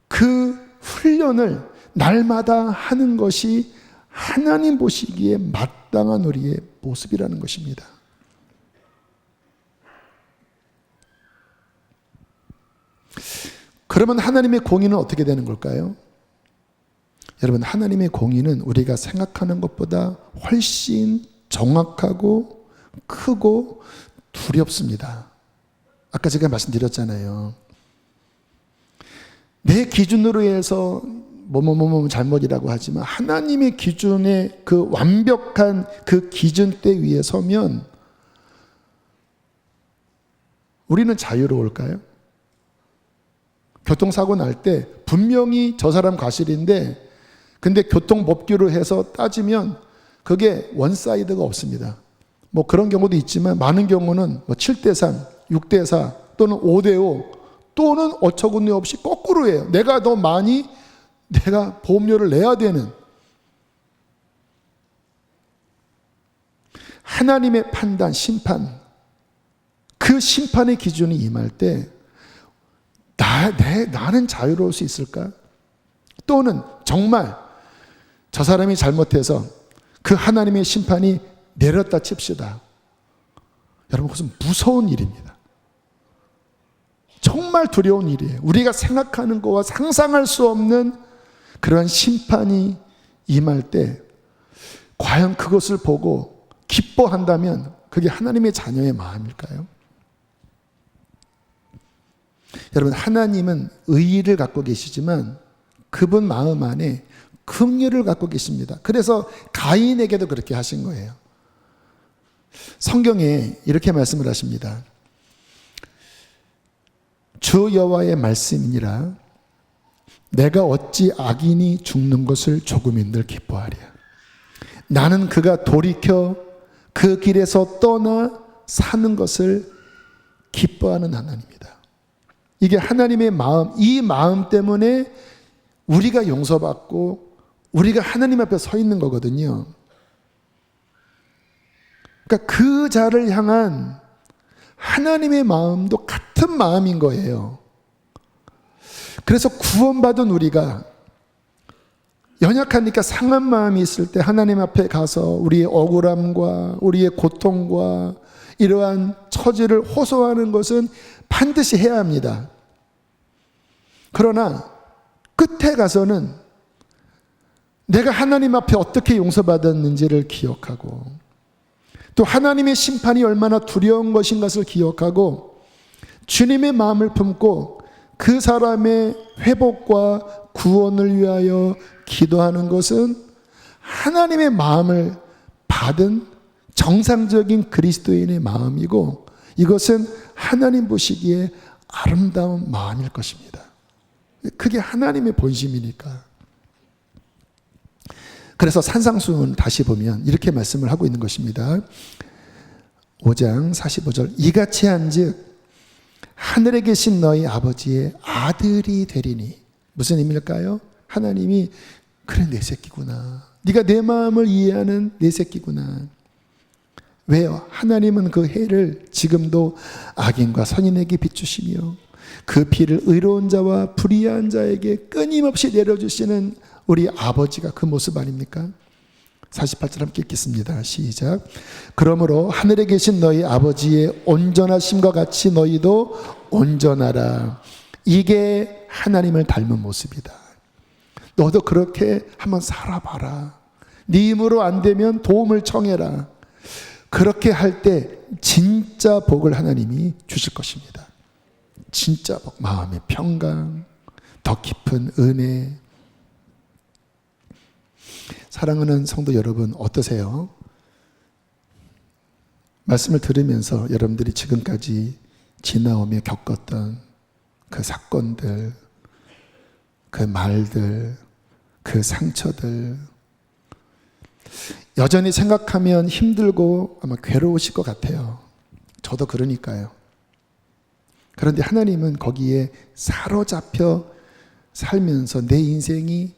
그 훈련을 날마다 하는 것이 하나님 보시기에 마땅한 우리의 모습이라는 것입니다. 그러면 하나님의 공의는 어떻게 되는 걸까요? 여러분, 하나님의 공의는 우리가 생각하는 것보다 훨씬 정확하고 크고 두렵습니다. 아까 제가 말씀드렸잖아요. 내 기준으로 해서 뭐뭐뭐뭐 잘못이라고 하지만 하나님의 기준의 그 완벽한 그 기준대 위에 서면 우리는 자유로울까요? 교통사고 날 때 분명히 저 사람 과실인데 근데 교통법규로 해서 따지면 그게 원사이드가 없습니다. 뭐 그런 경우도 있지만 많은 경우는 뭐 7대3, 6대4 또는 5대5 또는 어처구니 없이 거꾸로예요. 내가 더 많이 내가 보험료를 내야 되는 하나님의 판단, 심판 그 심판의 기준이 임할 때 나는 자유로울 수 있을까? 또는 정말 저 사람이 잘못해서 그 하나님의 심판이 내렸다 칩시다. 여러분, 그것은 무서운 일입니다. 정말 두려운 일이에요. 우리가 생각하는 것과 상상할 수 없는 그러한 심판이 임할 때 과연 그것을 보고 기뻐한다면 그게 하나님의 자녀의 마음일까요? 여러분, 하나님은 의의를 갖고 계시지만 그분 마음 안에 긍휼을 갖고 계십니다. 그래서 가인에게도 그렇게 하신 거예요. 성경에 이렇게 말씀을 하십니다. 주 여호와의 말씀이니라 내가 어찌 악인이 죽는 것을 조금인들 기뻐하랴. 나는 그가 돌이켜 그 길에서 떠나 사는 것을 기뻐하는 하나님이다. 이게 하나님의 마음, 이 마음 때문에 우리가 용서받고 우리가 하나님 앞에 서 있는 거거든요. 그러니까 그 자를 향한 하나님의 마음도 같은 마음인 거예요. 그래서 구원받은 우리가 연약하니까 상한 마음이 있을 때 하나님 앞에 가서 우리의 억울함과 우리의 고통과 이러한 처지를 호소하는 것은 반드시 해야 합니다. 그러나 끝에 가서는 내가 하나님 앞에 어떻게 용서받았는지를 기억하고 또 하나님의 심판이 얼마나 두려운 것인 것을 기억하고 주님의 마음을 품고 그 사람의 회복과 구원을 위하여 기도하는 것은 하나님의 마음을 받은 정상적인 그리스도인의 마음이고 이것은 하나님 보시기에 아름다운 마음일 것입니다. 그게 하나님의 본심이니까. 그래서 산상수훈 다시 보면 이렇게 말씀을 하고 있는 것입니다. 5장 45절 이같이 한즉 하늘에 계신 너희 아버지의 아들이 되리니. 무슨 의미일까요? 하나님이 그래 내 새끼구나. 네가 내 마음을 이해하는 내 새끼구나. 왜요? 하나님은 그 해를 지금도 악인과 선인에게 비추시며 그 피를 의로운 자와 불의한 자에게 끊임없이 내려주시는 우리 아버지가 그 모습 아닙니까? 48절 함께 읽겠습니다. 시작. 그러므로 하늘에 계신 너희 아버지의 온전하심과 같이 너희도 온전하라. 이게 하나님을 닮은 모습이다. 너도 그렇게 한번 살아봐라. 네 힘으로 안 되면 도움을 청해라. 그렇게 할 때 진짜 복을 하나님이 주실 것입니다. 진짜 복, 마음의 평강, 더 깊은 은혜. 사랑하는 성도 여러분, 어떠세요? 말씀을 들으면서 여러분들이 지금까지 지나오며 겪었던 그 사건들, 그 말들, 그 상처들, 여전히 생각하면 힘들고 아마 괴로우실 것 같아요. 저도 그러니까요. 그런데 하나님은 거기에 사로잡혀 살면서 내 인생이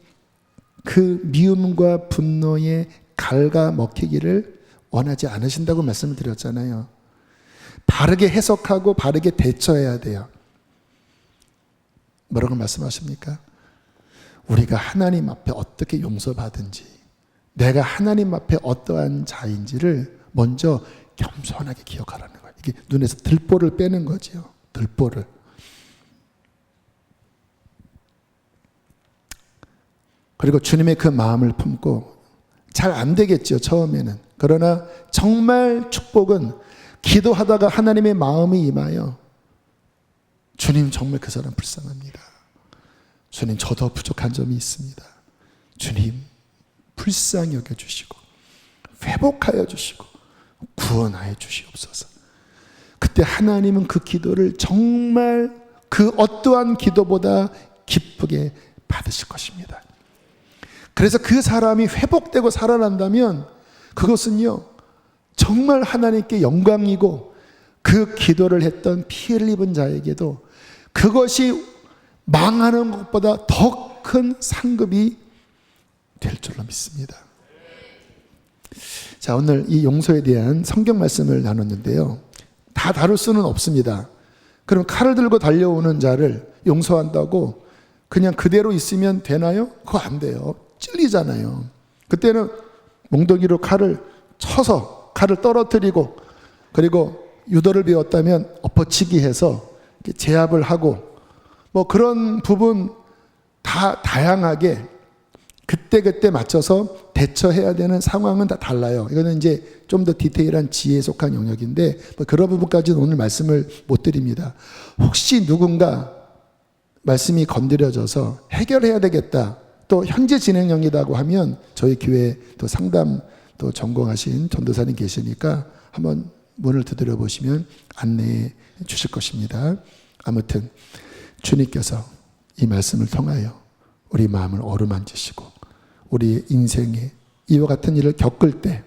그 미움과 분노에 갉아먹히기를 원하지 않으신다고 말씀을 드렸잖아요. 바르게 해석하고 바르게 대처해야 돼요. 뭐라고 말씀하십니까? 우리가 하나님 앞에 어떻게 용서받은지, 내가 하나님 앞에 어떠한 자인지를 먼저 겸손하게 기억하라는 거예요. 이게 눈에서 들보를 빼는 거지요. 들보를. 그리고 주님의 그 마음을 품고, 잘 안 되겠죠, 처음에는. 그러나 정말 축복은 기도하다가 하나님의 마음이 임하여, 주님 정말 그 사람 불쌍합니다. 주님 저도 부족한 점이 있습니다. 주님 불쌍히 여겨주시고 회복하여 주시고 구원하여 주시옵소서. 그때 하나님은 그 기도를 정말 그 어떠한 기도보다 기쁘게 받으실 것입니다. 그래서 그 사람이 회복되고 살아난다면 그것은요 정말 하나님께 영광이고, 그 기도를 했던 피해를 입은 자에게도 그것이 망하는 것보다 더 큰 상급이 될 줄로 믿습니다. 자, 오늘 이 용서에 대한 성경 말씀을 나눴는데요, 다 다룰 수는 없습니다. 그럼 칼을 들고 달려오는 자를 용서한다고 그냥 그대로 있으면 되나요? 그거 안 돼요. 찔리잖아요. 그때는 몽둥이로 칼을 쳐서 칼을 떨어뜨리고, 그리고 유도를 배웠다면 엎어치기 해서 제압을 하고, 뭐 그런 부분 다 다양하게 그때 맞춰서 대처해야 되는 상황은 다 달라요. 이거는 이제 좀 더 디테일한 지혜에 속한 영역인데, 뭐 그런 부분까지는 오늘 말씀을 못 드립니다. 혹시 누군가 말씀이 건드려져서 해결해야 되겠다, 또 현재 진행형이라고 하면 저희 교회 또 상담 또 전공하신 전도사님 계시니까 한번 문을 두드려 보시면 안내해 주실 것입니다. 아무튼 주님께서 이 말씀을 통하여 우리 마음을 어루만지시고, 우리 인생에 이와 같은 일을 겪을 때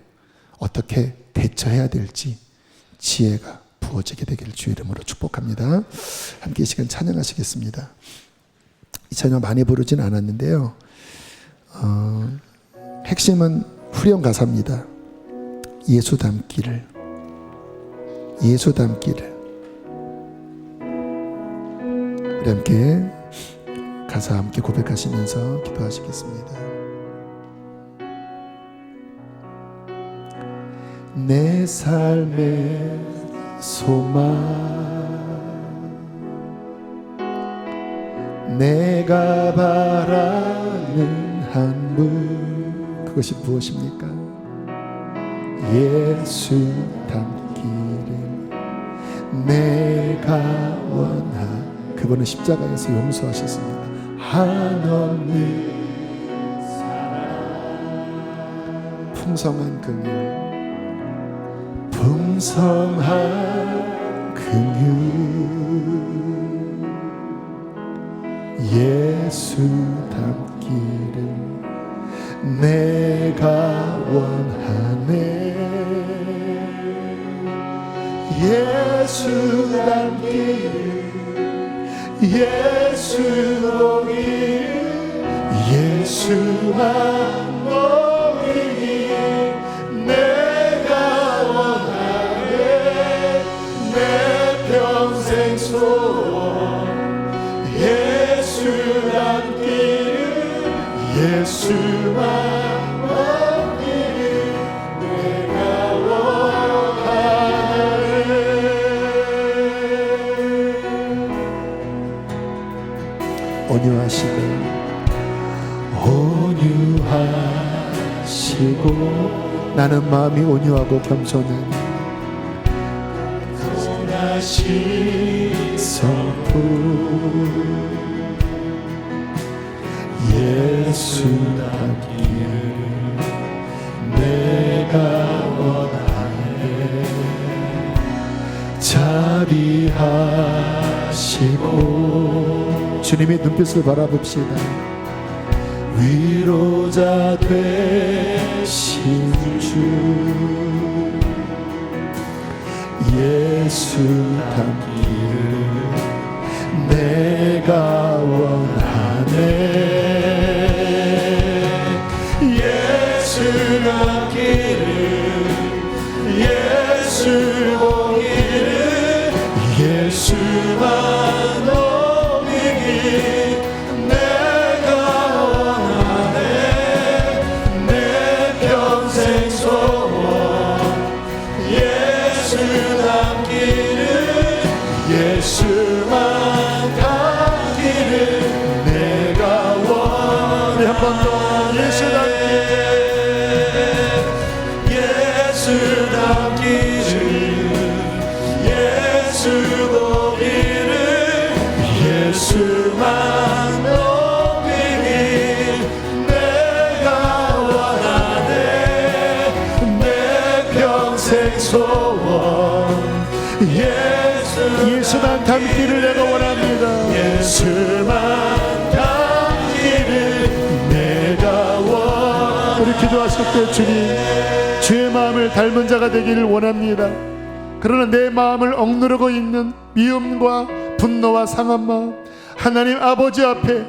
어떻게 대처해야 될지 지혜가 부어지게 되기를 주의 이름으로 축복합니다. 함께 이 시간 찬양하시겠습니다. 이 찬양 많이 부르진 않았는데요, 핵심은 후렴 가사입니다. 예수 닮기를, 예수 닮기를. 우리 함께 가사 함께 고백하시면서 기도하시겠습니다. 내 삶의 소망, 내가 바라는 한 분, 그것이 무엇입니까? 예수 닮기를 내가 원하. 그분은 십자가에서 용서하셨습니다. 한없는 사랑, 풍성한 긍휼, 풍성한 긍휼, 예수 닮기를 내가 원하네. 예수 닮기를, 예수 보기를, 예수만 보기를 내가 원하네. 내 평생 소원 예수 닮기를, 예수만 온유하시고 온유하시고, 나는 마음이 온유하고 겸손한 성부 예수 닮기를 내가 원하네. 자비하시고, 주님의 눈빛을 바라봅시다. 위로자 되신 주 예수 닮기를 내가 원하네. 예수 닮기를 예수 보기를 예수만 높이기 내가 원하네. 내 평생 소원 예수 닮기를 예수만 닮기를 내가 원해. 한 번 더 예수 닮기를 예수 닮기를 예수 보기를 예수만 높이기 내가 원하네. 내 평생 소원 예수만 닮기를 내가 원합니다. 예수만 닮기를 내가 원합니다. 우리 기도하실 때 주님, 주의 마음을 닮은 자가 되기를 원합니다. 그러나 내 마음을 억누르고 있는 미움과 분노와 상한 마음, 하나님 아버지 앞에,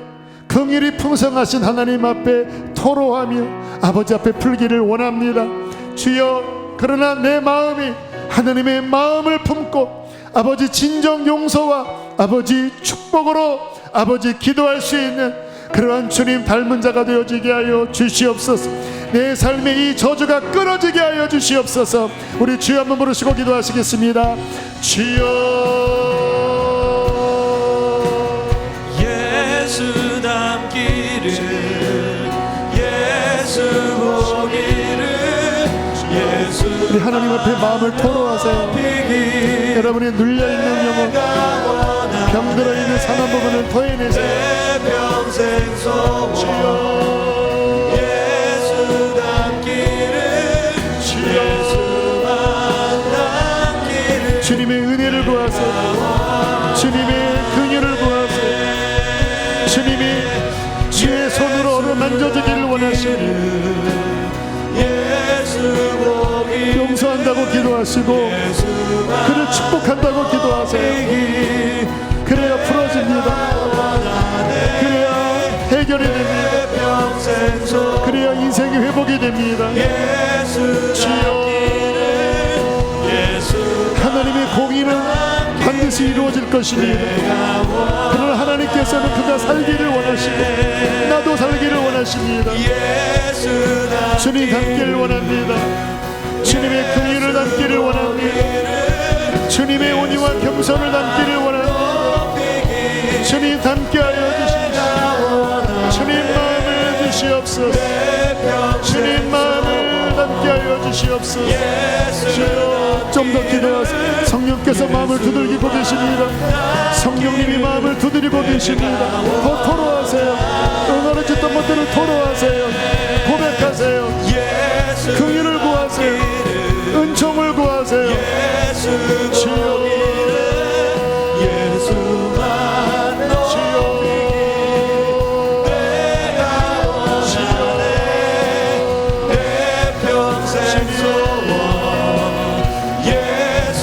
긍휼이 풍성하신 하나님 앞에 토로하며 아버지 앞에 풀기를 원합니다. 주여, 그러나 내 마음이 하나님의 마음을 품고 아버지 진정 용서와 아버지 축복으로 아버지 기도할 수 있는 그러한 주님 닮은 자가 되어지게 하여 주시옵소서. 내 삶의 이 저주가 끊어지게 하여 주시옵소서. 우리 주여 한번 부르시고 기도하시겠습니다. 주여, 예수 닮기를 예수 보기를 예수. 우리 하나님 앞에 마음을 토로하세요. 여러분이 눌려있는 영혼, 병들어 있는 상한 부분을 토해내세요. 내 평생 소원 예수 닮기를 예수만 닮기를 주님의 은혜를 구하세요. 주님의 긍휼을 구하세요. 주님이 주의 손으로 어루만져주기를 원하시니 용서한다고 기도하시고 그를 축복한다고 기도하세요. 그래야 풀어집니다. 그래야 해결이 됩니다. 그래야 인생이 회복이 됩니다. 주여, 하나님의 공의는 반드시 이루어질 것입니다. 그러나 하나님께서는 그가 살기를 원하시고 나도 살기를 원하십니다. 주님 닮기를 원합니다. 주님의 긍휼을 담기를 원합니다. 주님의 온유와 겸손을 담기를 원합니다. 주님 닮게 하여 주십시오. 주님 마음을 주시옵소서. 주님 마음을 담게 하여 주시옵소서. 좀 더 기도하세요. 성령께서 마음을 두들기고 계십니다. 성령님이 마음을 두드리고 계십니다. 더 토로하세요. 응어를 짓던 것들을 토로하세요. 고백하세요. 긍휼을 구하세요. 은총을 구하세요. 주여,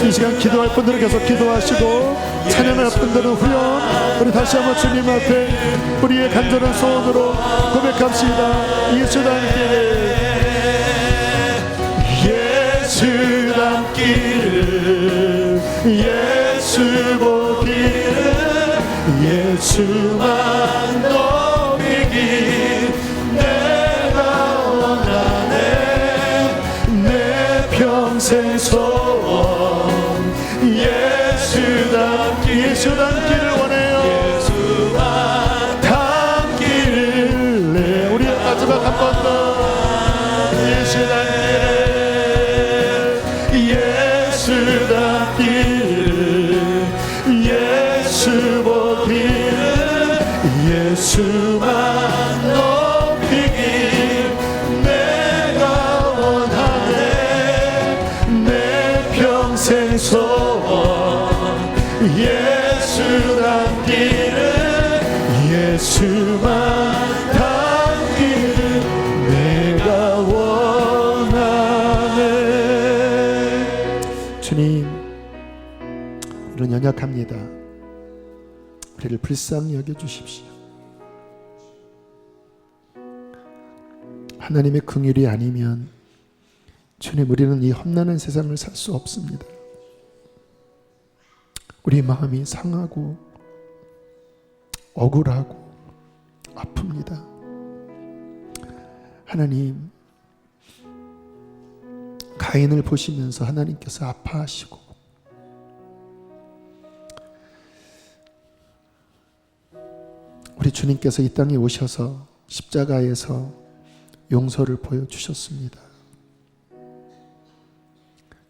이 시간 기도할 분들은 계속 기도하시고 찬양할 분들은 후렴 우리 다시 한번 주님 앞에 우리의 간절한 소원으로 고백합시다. 예수 닮기를 예수 닮기를 예수 보기를 예수만 높이기 내가 원하네. 내 평생 소원 예수 닮기를 원해요. 예수만 닮기를 내 우리 마지막 한 번 더 예수 닮기를 예수 닮기를 예수 보기를 예수만 높이기 내가 원하네. 내 평생 소원 예수 닮기를 예수만 닮기를 우리는 연약합니다. 우리를 불쌍히 여겨주십시오. 하나님의 긍휼이 아니면 주님, 우리는 이 험난한 세상을 살 수 없습니다. 우리 마음이 상하고 억울하고 아픕니다. 하나님, 가인을 보시면서 하나님께서 아파하시고 우리 주님께서 이 땅에 오셔서 십자가에서 용서를 보여주셨습니다.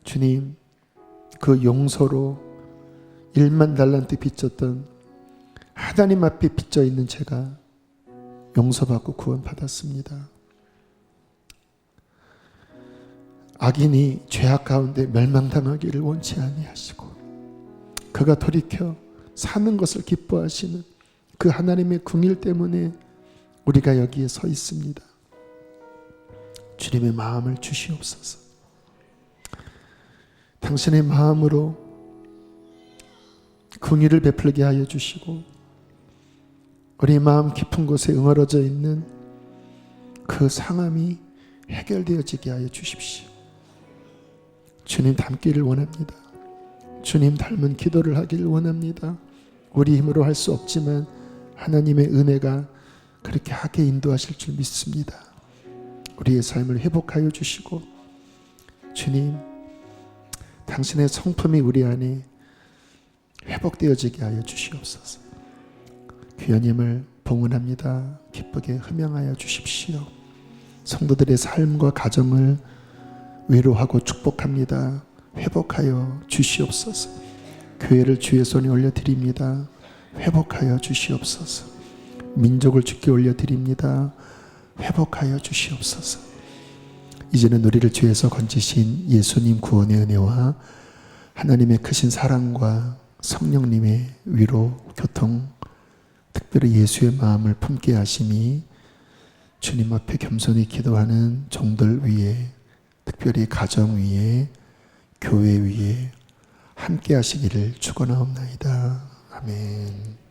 주님, 그 용서로 1만 달란트 빚졌던 하나님 앞에 빚져 있는 제가 용서받고 구원받았습니다. 악인이 죄악 가운데 멸망당하기를 원치 아니하시고 그가 돌이켜 사는 것을 기뻐하시는 그 하나님의 긍휼 때문에 우리가 여기에 서 있습니다. 주님의 마음을 주시옵소서. 당신의 마음으로 긍휼을 베풀게 하여 주시고 우리 마음 깊은 곳에 응어러져 있는 그 상함이 해결되어지게 하여 주십시오. 주님 닮기를 원합니다. 주님 닮은 기도를 하기를 원합니다. 우리 힘으로 할 수 없지만 하나님의 은혜가 그렇게 하게 인도하실 줄 믿습니다. 우리의 삶을 회복하여 주시고 주님, 당신의 성품이 우리 안에 회복되어지게 하여 주시옵소서. 귀하님을 봉헌합니다. 기쁘게 흠양하여 주십시오. 성도들의 삶과 가정을 위로하고 축복합니다. 회복하여 주시옵소서. 교회를 주의 손에 올려드립니다. 회복하여 주시옵소서. 민족을 주께 올려드립니다. 회복하여 주시옵소서. 이제는 우리를 죄에서 건지신 예수님 구원의 은혜와 하나님의 크신 사랑과 성령님의 위로, 교통, 특별히 예수의 마음을 품게 하심이 주님 앞에 겸손히 기도하는 종들 위에, 특별히 가정 위에, 교회 위에 함께 하시기를 축원하옵나이다. 아멘.